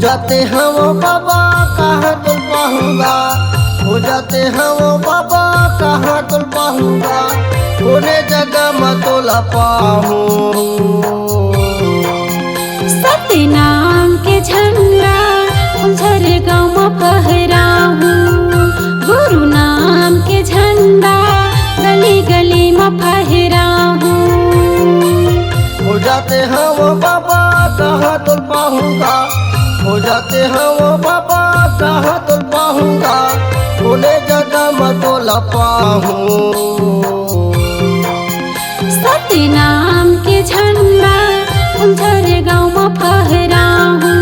जाते हैं वो बाबा कहाँ तुल पाऊंगा, हो जाते हैं वो बाबा कहाँ तुल पाऊंगा, कोने जगह मैं तोला पाऊं। सत्य नाम के झंडा उधर गाँव में फहराऊं, गुरु नाम के झंडा गली गली में फहराऊं। हो जाते हैं वो बाबा कहाँ तुल पाऊंगा, हो जाते हैं वो बाबा कहाँ तुल पाऊंगा, कोने जगह मैं तोला पाऊं। सत्य नाम के झंडा उधर गाँव में फहराऊं,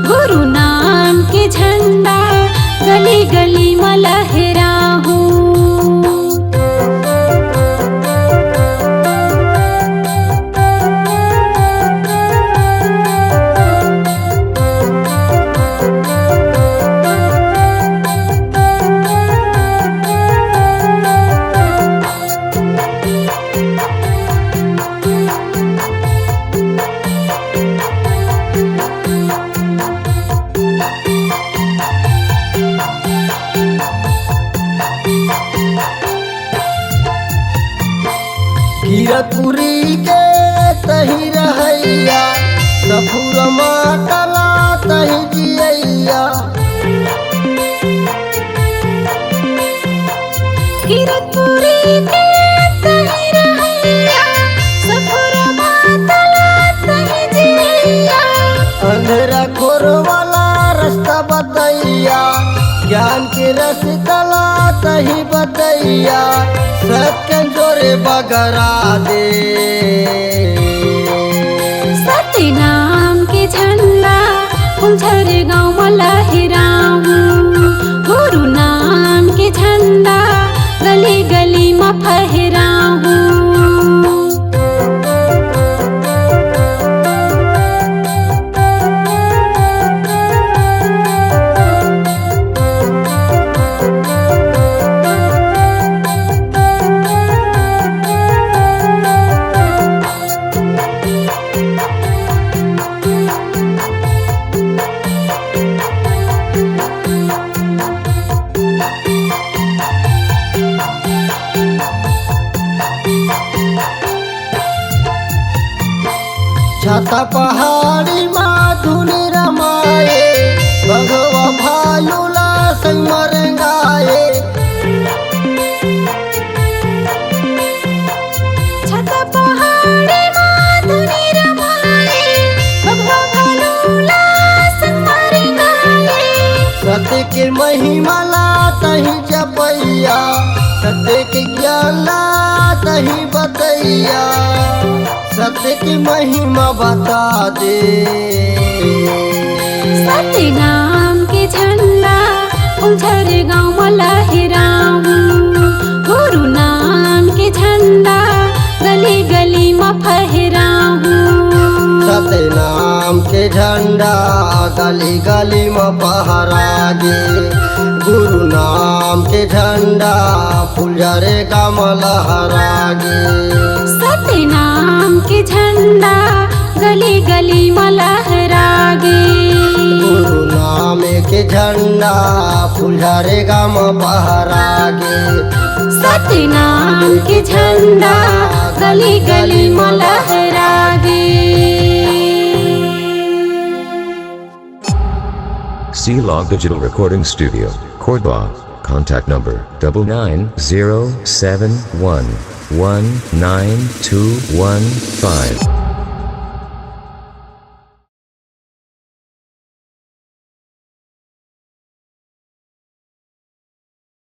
गुरु नाम के झंडा गली गली में लहराऊं। कीरतपुरी के तही रहैया, सफुर मातला तही जियैया। कीरतपुरी के तही रहैया, सफुर मातला तही जियैया। अंधेरा खोर वाला रास्ता बतैया, ज्ञान के रसतला तही बतैया, सत्य जोरे बगरा दे। सत्य नाम के झंडा उधर गाँव में लहराऊं, गुरु नाम के झंडा गली गली में फहराऊं। छाता पहाड़ी माधुनी रमाए, भगवा भालूला संग मरंगाए। छाता पहाड़ी माधुनी रमाए, भगवा भालूला संग मरंगाए। सत्य के महिमा ला तही जपैया, सत्य के ज्ञान ला तही बतैया, सत्य की महिमा बता दे। सत्य नाम के झंडा उधर गाँव में लहराऊं, गुरु नाम के झंडा गली गली में फहराऊं। सत्य नाम के झंडा गली गली में फहरा गे, गुरु नाम के झंडा फुलझरे गाँव लहरा गे। सत्य नाम के झंडा गली गली में लहरा गे, गुरु नाम के झंडा फुलझरे गाँव फहरा गे। सत्य नाम के झंडा गली गली में लहरा गे। C-Log Digital Recording Studio, Cordoba. Contact number 99071192115.